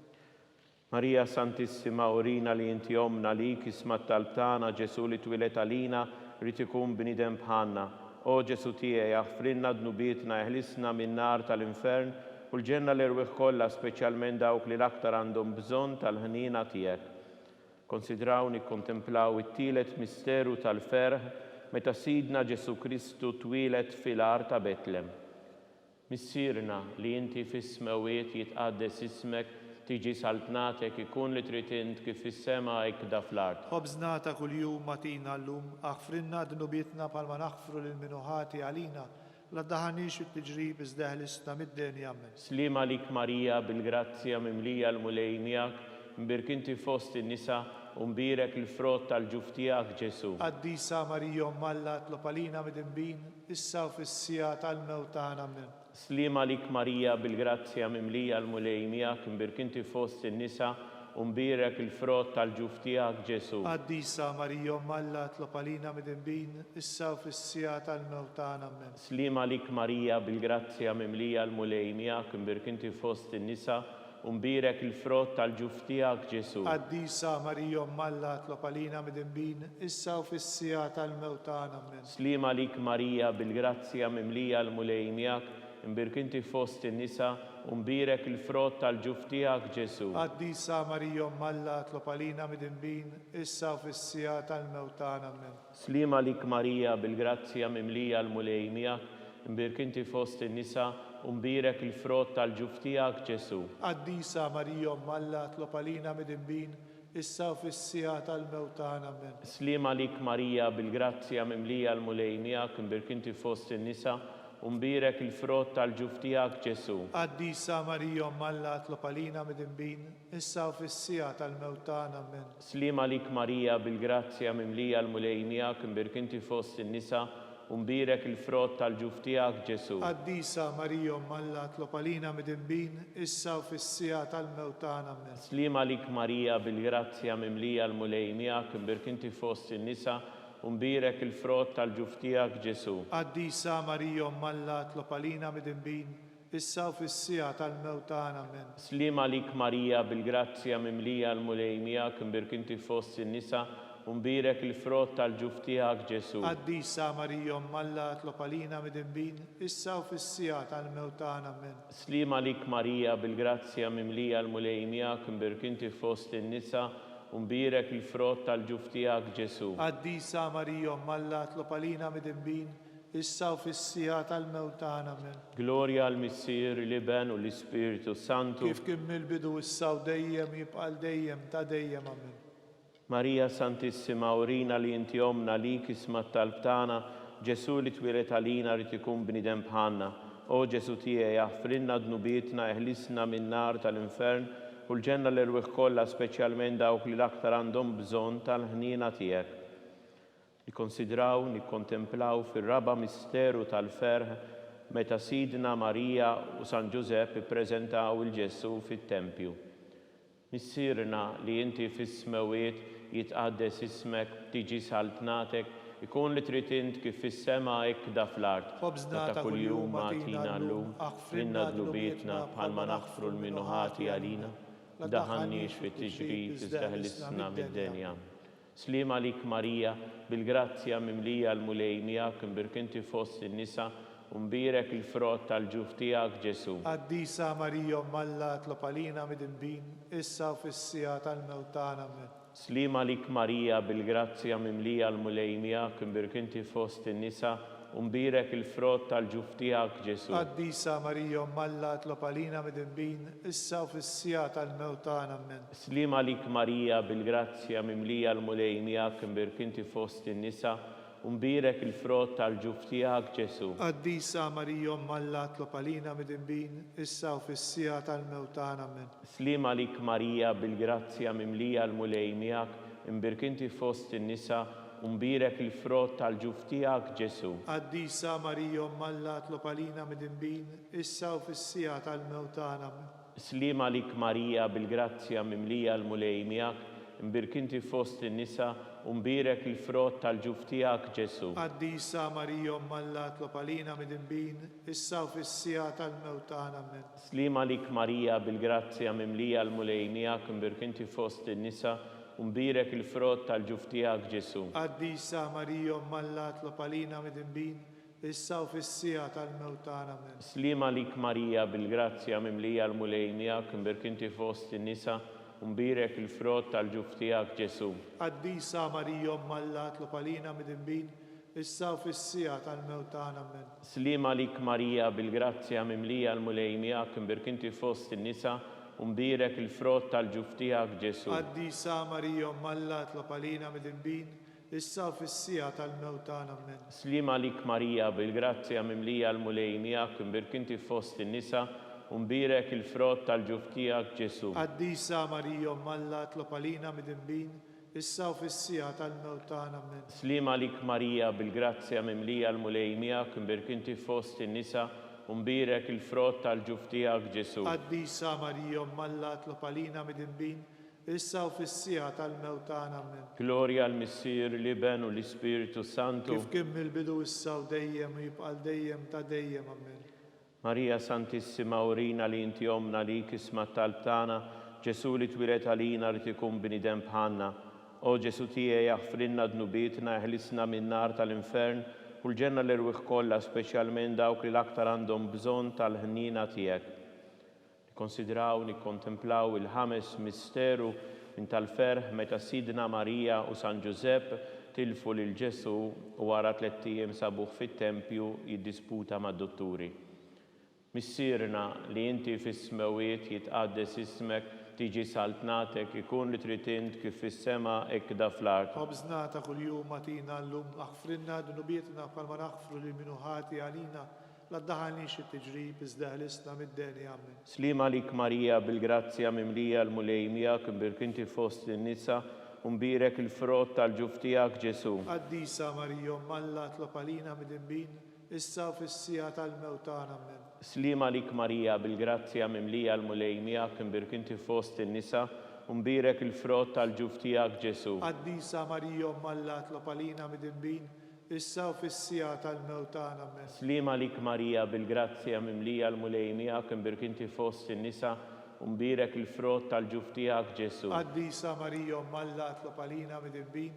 Speaker 2: Marija Santissima Orina li inti omna li kisma talbtana Ġesu li twilet għalina rrid ikun bniedem bħalna. O Ġesu tiegħi jaħfrinna dnubietna eħlisna minn nar tal-infern u l-ġenna l-irwieħ kollha speċjalment dawk li l-aktar għandhom bżonn tal-ħnina tiegħek. Konsidraw nikkontemplaw it-tielet misteru tal-ferħ meta Sidna Ġesu Kristu twilet fil-ar ta' Betlem. Missierna li inti fis-smawiet jitqaddes ismek tiġi saltnatek ikun li trid int kif fis-sema hekk da fl-art.
Speaker 3: خبزنا ta' kuljum matina llum, aħfrinna dnubietna palma naħfru lil minuħati għalina, la ddaħanix it-tiġrib iżdeħ l-isna mid-den jammen.
Speaker 2: Slima lik Marija bil-grazzja mimlija l-mulejnijak, mbirkinti fost in-nisa u mbirek il-frott tal-ġuftijak Ġesu.
Speaker 3: Qaddisa Marija Alla tlopalina mid-imbin, issa u fis-sija tal-mewtan ammen.
Speaker 2: Slima lik Marija bil-grazzja mimlija l-mulejnijak, mbirkinti fost in-nisa u mbirek il-frott tal-ġuftijak Ġesu.
Speaker 3: Qaddisa Marija Alla tlopalina mid-imbin, issa u fis-sija tal-mewtan ammen.
Speaker 2: Slima lik Marija bil-grazzja mimlija l-mulejnijak, mbirkinti fost in-nisa u mbirek il-frott tal-ġuftijak Ġesu.
Speaker 3: Qaddisa Marija Alla tlopalina mid-imbin, issa u fis-sija tal-mewtan ammen.
Speaker 2: Slima lik Marija bil-grazzja mimlija l-mulejnijak, mbirkinti fost in-nisa u mbirek il-frott tal-ġuftijak Ġesu.
Speaker 3: Qaddisa Marija Alla tlopalina mid-imbin, issa u fis-sija tal-mewtan ammen.
Speaker 2: Slima lik Marija bil-grazzja mimlija l-mulejnijak, mbirkinti fost in-nisa u mbirek il-frott tal-ġuftijak Ġesu.
Speaker 3: Qaddisa Marija Alla tlopalina mid-imbin, issa u fis-sija tal-mewtan ammen.
Speaker 2: Slima lik Marija bil-grazzja mimlija l-mulejnijak, mbirkinti fost in-nisa u mbirek il-frott tal-ġuftijak Ġesu.
Speaker 3: Qaddisa Marija Alla tlopalina mid-imbin, issa u fis-sija tal-mewtan ammen.
Speaker 2: Slima lik Marija bil-grazzja mimlija l-mulejnijak, mbirkinti fost in-nisa u mbirek il-frott tal-ġuftijak Ġesu.
Speaker 3: Qaddisa Marija Alla tlopalina mid-imbin, issa u fis-sija tal-mewtan ammen.
Speaker 2: Slima lik Marija bil-grazzja mimlija l-mulejnijak, mbirkinti fost in-nisa u mbirek il-frott tal-ġuftijak Ġesu.
Speaker 3: Qaddisa Marija Alla tlopalina mid-imbin, issa u fis-sija tal-mewtan ammen.
Speaker 2: Slima lik Marija bil-grazzja mimlija l-mulejnijak, mbirkinti fost in-nisa u mbirek il-frott tal-ġuftijak Ġesu.
Speaker 3: Qaddisa Marija Alla tlopalina mid-imbin, issa u fis-sija tal-mewtan ammen.
Speaker 2: Slima lik Marija bil-grazzja mimlija l-mulejnijak, mbirkinti fost in-nisa u mbirek il-frott tal-ġuftijak Ġesu.
Speaker 3: Qaddisa Marija Alla tlopalina mid-imbin, issa u fis-sija tal-mewtan ammen.
Speaker 2: Gloria al-Missier, l-Iben u l-Ispiritu Santu.
Speaker 3: Kif kien mill-bidu issa u dejjem jibqa' dejjem ta' dejjem ammen.
Speaker 2: Marija Santissima, urina li inti omna li kismat tal-btana, Ġesu li twilet għalina li tikun bnidem bħanna. O Ġesu tiegħi jaħfrinna dnubietna eħlisna minn nar tal-infern u l-ġenna l-irwieħ kollha speċjalment dawk li l-aktar għandhom bżonn tal-ħniena tiegħek. Nikkonsidraw, nikkontemplaw fir-raba misteru tal-ferħ meta Sidna Marija u San Ġusepp ippreżentaw il-Ġesu fit-Tempju. Missierna li inti fis-smewiet jitqaddes ismek, tiġi saltnatek, ikun li trid int kif fis-sema hekk da fl-art.
Speaker 3: Khobżna ta' kuljum atina llum, aħfrinna dnubietna bħalma naħfru l-minuħati għalina, daħannix fit-tiġrib iżdaħlisna mid-denja. Slima lik Marija, bil-grazzja mimlija l-mulejnijak, mbirkinti fost in-nisa u mbirek il-frott tal-ġuftijak Ġesu. Qaddisa Marija Alla tlopalina mid-imbin, issa u fis-sija tal-mewtan ammen.
Speaker 2: Slima lik Marija, bil-grazzja mimlija l-mulejnijak, mbirkinti fost in-nisa u mbirek il-frott tal-ġuftijak Ġesu.
Speaker 3: Qaddisa Marija Alla tlopalina mid-imbin, issa u fis-sija tal-mewtan ammen.
Speaker 2: Slima lik Marija, bil-grazzja mimlija l-mulejnijak, mbirkinti fost in-nisa u mbirek il-frott tal-ġuftijak Ġesu.
Speaker 3: Qaddisa Marija Alla tlopalina mid-imbin, issa u fis-sija tal-mewtan ammen.
Speaker 2: Slima lik Marija, bil-grazzja mimlija l-mulejnijak, mbirkinti fost in-nisa u mbirek il-frott tal-ġuftijak Ġesu.
Speaker 3: Qaddisa Marija Alla tlopalina mid-imbin, issa u fis-sija tal-mewtan ammen.
Speaker 2: Slima lik Marija, bil-grazzja mimlija l-mulejnijak, mbirkinti fost in-nisa u mbirek il-frott tal-ġuftijak Ġesu.
Speaker 3: Qaddisa Marija Alla tlopalina mid-imbin, issa u fis-sija tal-mewtan ammen.
Speaker 2: Slima lik Marija, bil-grazzja mimlija l-mulejnijak, mbirkinti fost in-nisa u mbirek il-frott tal-ġuftijak Ġesu.
Speaker 3: Qaddisa Marija Alla tlopalina mid-imbin, issa u fis-sija tal-mewtan ammen.
Speaker 2: Slima lik Marija, bil-grazzja mimlija l-mulejnijak, mbirkinti fost in-nisa u mbirek il-frott tal-ġuftijak Ġesu.
Speaker 3: Qaddisa Marija Alla tlopalina mid-imbin, issa u fis-sija tal-mewtan ammen.
Speaker 2: Slima lik Marija, bil-grazzja mimlija l-mulejnijak, mbirkinti fost in-nisa ومبيرك الفروت tal-ġuftijak Ġesu.
Speaker 3: Qaddisa Marija Umm Alla tlob għalina mid-dinbin, issa u fis-sija tal-mewtana amen.
Speaker 2: Slima lik Marija bil-grazzja mimlija l-mulej miegħek imbirk inti fost in-nisa u mbirek il-frott tal-ġuftijak Ġesu.
Speaker 3: Qaddisa Marija Umm Alla tlob għalina mid-dinbin, issa u fis-sija tal-mewtana amen.
Speaker 2: Slima lik Marija bil-grazzja mimlija l-mulej miegħek imbirk inti fost in-nisa u mbirek il-frott tal-ġuftijak Ġesu.
Speaker 3: Qaddisa Marija Umm Alla tlob għalina mid-dinbin, issa u fis-sija tal-mewtana amen.
Speaker 2: Gloria al-Missir l-Iben u l-Ispiritu Santu.
Speaker 3: Kif kien mill-bidu issa u dejjem u jibqal dejjem ta' dejjem amen.
Speaker 2: Marija Santissima urina li inti omna li kisma tal-btana, Ġesu li twilet għalina li tikun bnidem bħanna. O Ġesu tiegħi jaħfrinna dnubietna ħlisna min-nar tal-infern u l-ġenna l-irwieħ kollha speċjalment dawk li l-aktar għandhom bżonn tal-ħnina tiegħek. Nikkonsidraw, nikkontemplaw il-ħames misteru minn tal-ferħ meta Sidna Marija u San Giuseppe tilfu lil Ġesu u wara 3 ijiem sabuh fit-tempju jiddisputa mad-dotturi. Missierna li inti fis-smawiet jitqaddes ismek tiġi saltnatek ikun li trid int kif fis-sema hekk da fl-art.
Speaker 3: Ħobżna ta' kuljum atina llum aħfrinna dunubietna bħalma naħfru lil minu ħati għalina la ddaħalniex it-tiġrib iżda ħlisna mid-deni amen.
Speaker 2: Slima lik Marija bil-grazzja mimlija l-mulej miegħek imbirk inti fost in-nisa u mbirek il-frott tal-ġuftijak Ġesu.
Speaker 3: Qaddisa Marija Umm Alla tlob għalina mid-dinbin, issa u fis-sija tal-mewtana amen.
Speaker 2: Slima lik Marija bil-grazzja mimlija l-mulej miegħek imbirk inti fost in-nisa u mbirek il-frott tal-ġuftijak Ġesu.
Speaker 3: Qaddisa Marija Umm Alla tlob għalina mid-dinbin, issa u fis-sija tal-mewtana amen.
Speaker 2: Slima lik Marija bil-grazzja mimlija l-mulej miegħek imbirk inti fost in-nisa u mbirek il-frott tal-ġuftijak Ġesu.
Speaker 3: Qaddisa Marija Umm Alla tlob għalina mid-dinbin,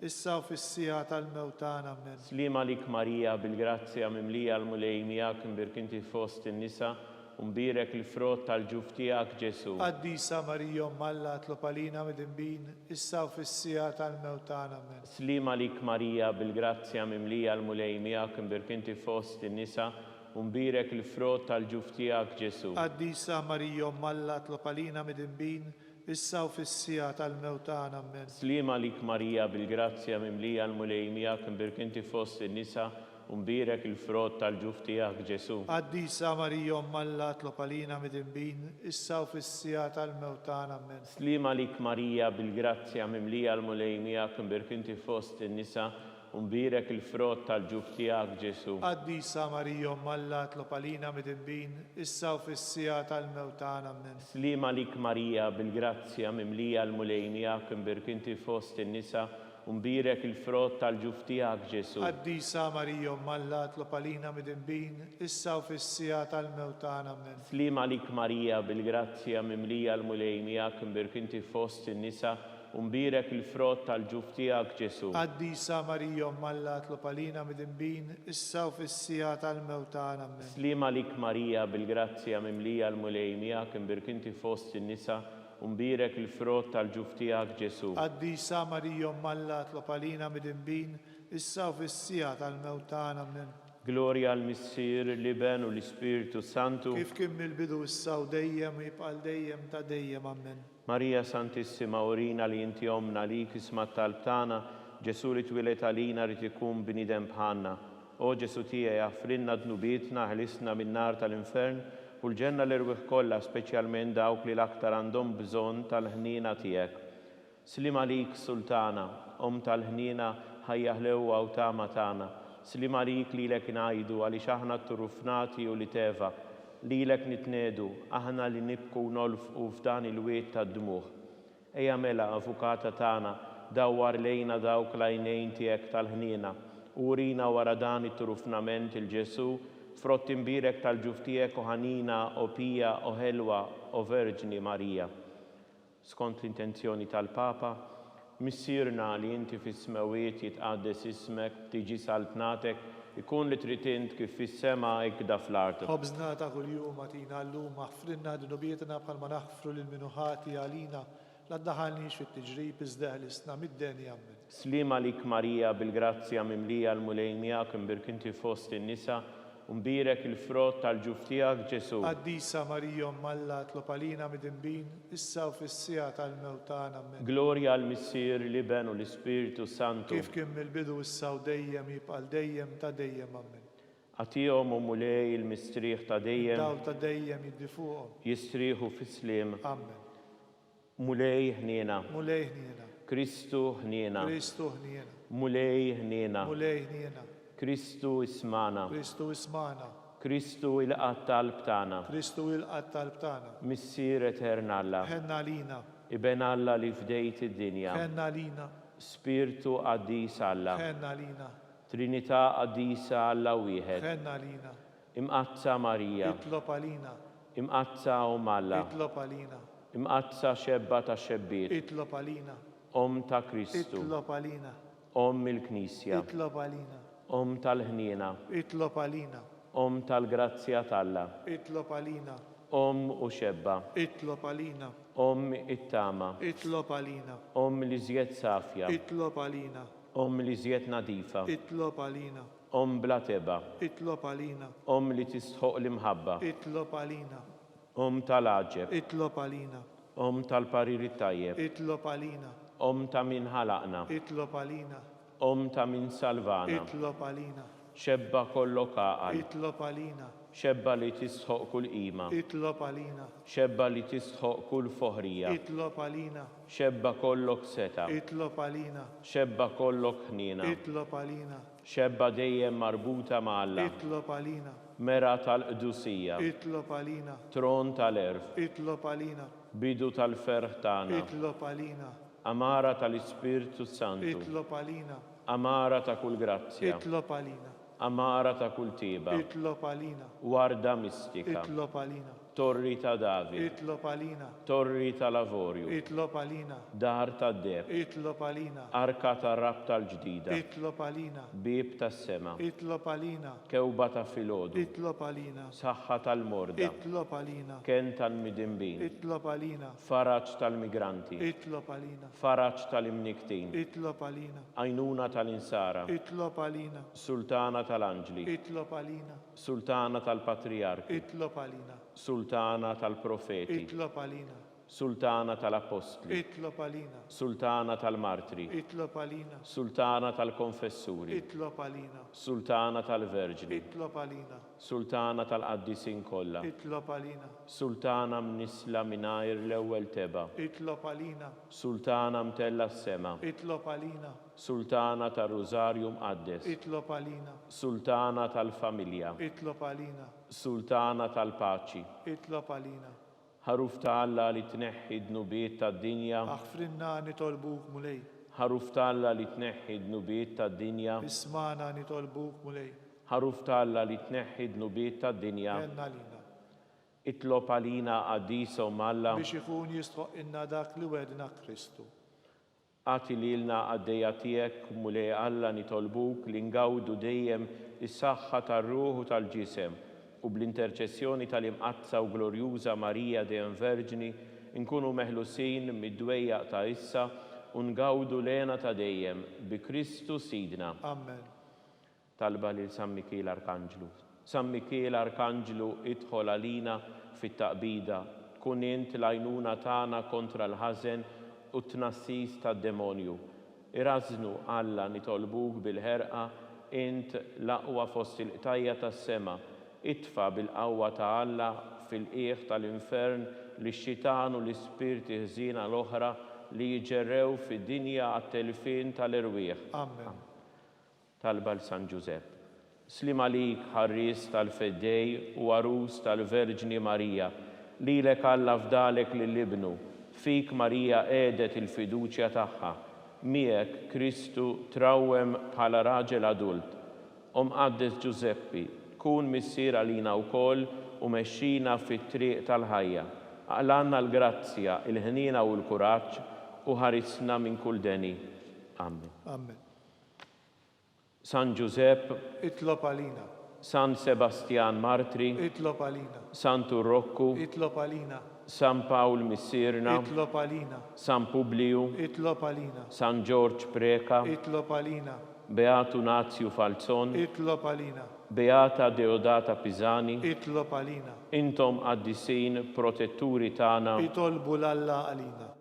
Speaker 3: issa u fis-sija tal-mewtana amen.
Speaker 2: Slima lik Marija bil-grazzja mimlija l-mulej miegħek imbirk inti fost in-nisa u mbirek il-frott tal-ġuftijak Ġesu.
Speaker 3: Qaddisa Marija Umm Alla tlob għalina mid-dinbin, issa u fis-sija tal-mewtana amen.
Speaker 2: Slima lik Marija bil-grazzja mimlija l-mulej miegħek imbirk inti fost in-nisa u mbirek il-frott tal-ġuftijak Ġesu.
Speaker 3: Qaddisa Marija Umm Alla tlob għalina mid-dinbin, issa u fis-sija tal-mewtana amen.
Speaker 2: Slima lik Marija bil-grazzja mimlija l-mulej miegħek imbirk inti fost in-nisa u mbirek il-frott tal-ġuftijak Ġesu.
Speaker 3: Qaddisa Marija Umm Alla tlob għalina mid-dinbin, issa u fis-sija tal-mewtana amen.
Speaker 2: Slima lik Marija bil-grazzja mimlija l-mulej miegħek imbirk inti fost in-nisa u mbirek il-frott tal-ġuftijak Ġesu.
Speaker 3: Qaddisa Marija Umm Alla tlob għalina mid-dinbin, issa u fis-sija tal-mewtana amen.
Speaker 2: Slima lik Marija bil-grazzja mimlija l-mulej miegħek imbirk inti fost in-nisa u mbirek il-frott tal-ġuftijak Ġesu.
Speaker 3: Qaddisa Marija Umm Alla tlob għalina mid-dinbin, issa u fis-sija tal-mewtana amen.
Speaker 2: Slima lik Marija bil-grazzja mimlija l-mulej miegħek imbirk inti fost in-nisa u mbirek il-frott tal-ġuftijak Ġesu.
Speaker 3: Qaddisa Marija Umm Alla tlob għalina mid-dinbin, issa u fis-sija tal-mewtana amen.
Speaker 2: Slima lik Marija bil-grazzja mimlija l-mulej miegħek imbirk inti fost in-nisa u mbirek il-frott tal-ġuftijak Ġesu.
Speaker 3: Qaddisa Marija Umm Alla tlob għalina mid-dinbin, issa u fis-sija tal-mewtana amen.
Speaker 2: Gloria al-Missir l-Iben u l-Ispiritu Santu.
Speaker 3: Kif kien mill-bidu issa u dejjem u jibqal dejjem ta' dejjem amen.
Speaker 2: Marija Santissima urina li inti omna li kisma tal-btana, Ġesu li twilet għalina li tikun bnidem bħanna. O Ġesu tiegħi jaħfrinna dnubietna ħlisna min-nar tal-infern u l-ġenna l-irwieħ kollha speċjalment dawk li l-aktar għandhom bżonn tal-ħnina tiegħek. Slima lik Sultana, Om tal-ħnina ħajjaħlew u tama tagħna. Slima lik lilek ngħidu għaliex aħna t-turufnati u li teva. Lilek nitnedu, aħna li nibku nolfqu f'dan il-wiet tad-dmuħ. Ejja mela avukata tagħna, dawwar lejna dawk l-għajnejn tiegħek tal-ħnina, urina wara dan it-turufnament il-Ġesu, frott imbirek tal-ġuftijek u ħanina o pija o ħelwa o Verġni Marija. Skont l-intenzjoni tal-Papa, missierna li inti fis-smawiet jitqaddes ismek, tiġi saltnatek, ikun li trid int kif fis-sema hekk da fl-art.
Speaker 3: Ħobżna ta' kuljum atina llum aħfrinna dunubietna bħalma naħfru lil minu ħati għalina la ddaħalniex fit-tiġrib iżda ħlisna mid-deni amen.
Speaker 2: Slima lik Marija bil-grazzja mimlija l-mulej miegħek imbirk inti fost in-nisa Mbirek il-frott tal-ġuf tiegħek Ġesu.
Speaker 3: Qaddisa Marija Malla tlob għalina midinbin, issa u fis-sija tal-mewt tagħna. Amen.
Speaker 2: Glorja għal Missier l-Iben u l-Ispiritu Santu.
Speaker 3: Kif kien mill-bidu issa u dejjem jibqal dejjem ta' dejjem. Amen.
Speaker 2: Għatihom u mulej il-mistrieħ ta' dejjem.
Speaker 3: Dawl ta' dejjem jiddi fuqhom.
Speaker 2: Jistrieħu fis-sliem.
Speaker 3: Amen.
Speaker 2: Mulej ħniena.
Speaker 3: Mulej ħniena.
Speaker 2: Kristu ħniena.
Speaker 3: Kristu ħniena.
Speaker 2: Mulej ħniena.
Speaker 3: Mulej ħniena.
Speaker 2: Kristu ismana.
Speaker 3: Kristu ismana.
Speaker 2: Kristu il-qatt talb tagħna.
Speaker 3: Kristu il-qatt talb tagħna.
Speaker 2: Missier etern Alla.
Speaker 3: Ħenna lina.
Speaker 2: Iben Alla li fdejt id-dinja.
Speaker 3: Ħenna lina.
Speaker 2: Spiritu qaddis Alla.
Speaker 3: Ħenna lina.
Speaker 2: Trinità qaddisa Alla wieħed.
Speaker 3: Ħenna lina.
Speaker 2: Imqazza Marija.
Speaker 3: Itlob għalina.
Speaker 2: Imqazza Alla.
Speaker 3: Itlob għalina.
Speaker 2: Imqazza xebba ta' xebbiet.
Speaker 3: Itlob għalina.
Speaker 2: Om ta' Kristu.
Speaker 3: Itlob għalina.
Speaker 2: Om il-Knisja.
Speaker 3: Itlob għalina.
Speaker 2: Om tal-ħniena.
Speaker 3: Itlob għalina.
Speaker 2: Om tal-grazzja talla.
Speaker 3: Itlob għalina.
Speaker 2: Om u xebba.
Speaker 3: Itlob għalina.
Speaker 2: Om it-tama.
Speaker 3: Itlob għalina.
Speaker 2: Om li żjed safja.
Speaker 3: Itlob għalina.
Speaker 2: Om li żjed nadifa.
Speaker 3: Itlob għalina.
Speaker 2: Om bla teba.
Speaker 3: Itlob għalina.
Speaker 2: Om li tistħoq l-imħabba.
Speaker 3: Itlob għalina.
Speaker 2: Om tal-aġeb.
Speaker 3: Itlob għalina.
Speaker 2: Om tal-pariri tajjeb.
Speaker 3: Itlob għalina.
Speaker 2: Om ta' min ħalaqna.
Speaker 3: Itlob għalina.
Speaker 2: Om ta' min salvana.
Speaker 3: Itlob għalina.
Speaker 2: Xebba kollok għaqal.
Speaker 3: Itlob għalina.
Speaker 2: Xebba li tistħoq kull qima.
Speaker 3: Itlob għalina.
Speaker 2: Xebba li tistħoq kull foħrija.
Speaker 3: Itlob għalina.
Speaker 2: Xebba kollok seta.
Speaker 3: Itlob għalina.
Speaker 2: Xebba kollok ħnina.
Speaker 3: Itlob għalina.
Speaker 2: Xebba dejjem marbuta ma' Alla.
Speaker 3: Itlob għalina.
Speaker 2: Mera tal-qdusija.
Speaker 3: Itlob għalina.
Speaker 2: Tron tal-erf.
Speaker 3: Itlob għalina.
Speaker 2: Bidu tal-ferħ tagħna.
Speaker 3: Itlob għalina.
Speaker 2: Amara tal-Ispiritu Santu.
Speaker 3: Itlob għalina.
Speaker 2: Amara ta' kull grazzja.
Speaker 3: Itlob għalina.
Speaker 2: Amara ta' kull tiba.
Speaker 3: Itlob għalina.
Speaker 2: Warda mistika.
Speaker 3: Itlob għalina.
Speaker 2: Torri ta' David.
Speaker 3: Itlob għalina.
Speaker 2: Torri ta' lavorju.
Speaker 3: Itlob għalina.
Speaker 2: Dar ta' deb.
Speaker 3: Itlob għalina.
Speaker 2: Arka ta' rab tal-ġdida.
Speaker 3: Itlob għalina.
Speaker 2: Bib ta' sema.
Speaker 3: Itlob għalina.
Speaker 2: Kewba ta' filodu.
Speaker 3: Itlob għalina.
Speaker 2: Saħħa tal-morda.
Speaker 3: Itlob għalina.
Speaker 2: Ken tal-midinbin.
Speaker 3: Itlob għalina.
Speaker 2: Faraġ tal-migranti.
Speaker 3: Itlob għalina.
Speaker 2: Faraġ tal-imniktin.
Speaker 3: Itlob għalina.
Speaker 2: Għajnuna tal-insara.
Speaker 3: Itlob għalina.
Speaker 2: Sultana tal-anġli.
Speaker 3: Itlob għalina.
Speaker 2: Sultana tal-patriarki.
Speaker 3: Itlob għalina.
Speaker 2: Sultana tal-profeti.
Speaker 3: Itlob għalina.
Speaker 2: Sultana tal-apostli.
Speaker 3: Itlob għalina.
Speaker 2: Sultana tal-martri.
Speaker 3: Itlob għalina.
Speaker 2: Sultana tal-konfessuri.
Speaker 3: Itlob għalina.
Speaker 2: Sultana tal-verġni.
Speaker 3: Itlob għalina.
Speaker 2: Sultana tal-qaddisin kollha.
Speaker 3: Itlob għalina.
Speaker 2: Sultana mnisla mingħajr l-ewwel teba.
Speaker 3: Itlob għalina.
Speaker 2: Sultana mtella s-sema.
Speaker 3: Itlob għalina.
Speaker 2: Sultana tar-Rużarju mqaddes.
Speaker 3: Itlob għalina.
Speaker 2: Sultana tal-familja.
Speaker 3: Itlob għalina.
Speaker 2: Sultana tal-paċi.
Speaker 3: Itlob għalina.
Speaker 2: Ħaruf ta' Alla li tneħħi d-nubiet tad-dinja.
Speaker 3: Aħfrinna nitolbuk mulej.
Speaker 2: Ħaruf ta' Alla li tneħħi d-nubiet tad-dinja.
Speaker 3: Ismana nitolbuk mulej.
Speaker 2: Ħaruf ta' Alla li tneħħi d-nubiet tad-dinja.
Speaker 3: Ħenna lina.
Speaker 2: Itlob għalina qaddisa u Alla.
Speaker 3: Biex ikun jistħoq inna dak li wedna Kristu.
Speaker 2: Għati lilna għaddejja tiegħek mulej Alla nitolbuk li ngawdu dejjem is-saħħa tar-ruħ u tal-ġisem u bl-interċessjoni tal-imqazza u glorjuża Marija dejjem Verġni nkunu meħlusin mid-dwejjaq ta' issa u ngawdu lena ta' dejjem bi Kristu Sidna.
Speaker 3: Amen.
Speaker 2: Talba lil San Mikiel Arkanġlu. San Mikiel Arkanġlu idħol għalina fit-taqbida, kun int l-għajnuna tagħna kontra l-ħażen u t-tnassis tad-demonju. Irażnu Alla nitolbuk bil-ħerqa int l-aqwa fost il-qtajja tas-sema. Itfa bil-qawwa ta' Alla fil-qiegħ tal-infern li x-xitan u l-ispirti ħżiena l-oħra li jiġerrew fid-dinja għat-telfin tal-irwieħ.
Speaker 3: Amen.
Speaker 2: Talba l-San Ġusepp. Slim għalik ħarris tal-feddej u għarus tal-Verġni Marija, lilek Alla fdalek lill-ibnu, fik Marija għedet il-fiduċja tagħha, miegħek Kristu trawwem bħala raġel adult. Qaddes Ġuseppi, kun missier għalina wkoll u mexxina fit-triq tal-ħajja. Għalanna l-grazzja, il-ħnina u l-kuraġġ u ħarisna minn kull deni. Amen.
Speaker 3: Amen.
Speaker 2: San Giuseppe,
Speaker 3: Itlob għalina.
Speaker 2: San Sebastian Martri,
Speaker 3: Itlob għalina.
Speaker 2: San Turrokku,
Speaker 3: Itlob għalina.
Speaker 2: San Paul Missirna,
Speaker 3: Itlob għalina.
Speaker 2: San Publiu,
Speaker 3: Itlob għalina.
Speaker 2: San George Preka,
Speaker 3: Itlob għalina.
Speaker 2: Beatu Nazio Falzon,
Speaker 3: itlob għalina,
Speaker 2: Beata Deodata Pisani,
Speaker 3: itlob għalina,
Speaker 2: intom għaddisin protetturi tana,
Speaker 3: itolbu l-Alla għalina.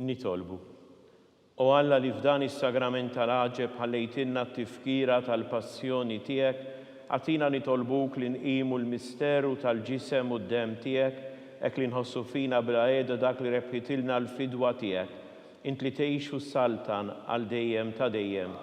Speaker 2: Nitolbu. O Alla li f'dan is-sagrament tal-aġeb ħallejtinna t-tifkira tal-passjoni tiegħek, għatina nitolbuk li nqimu l-misteru tal-ġisem u d-dem tiegħek, hekk li nħossu fina bla qiegħda dak li rebħitilna l-fidwa tiegħek, int li tgħixu saltan għal dejjem ta' dejjem.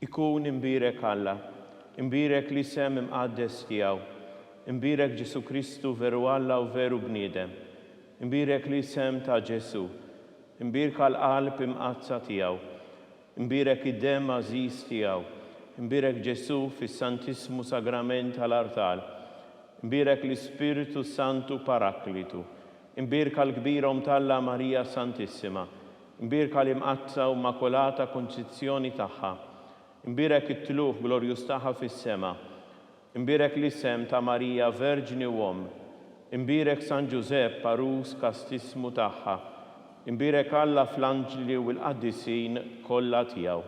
Speaker 2: Ikun imbirek Alla, imbirek li sem imqaddes tiegħu, imbirek Ġesu Kristu veru Alla u veru bniedem, imbirek li sem ta' Ġesu, imbirek għal-qalb imqazza tiegħu, imbirek id-dem għażiż tiegħu, imbirek Ġesu fis-Santismu Sagrament tal-Artal, imbirek l-Ispiritu Santu Paraklitu, imbirek għal-kbirom Alla Marija Santissima, imbirek għal-imqazza u makolata konċizzjoni tagħha, imbirek it-tluħ glorjus tagħha fis-sema, imbirek l-isem ta' Marija Verġni u Om, imbirek San Giuseppe Parus kastismu tagħha, imbirek Alla fl-anġli u l-qaddisin kollha tiegħu.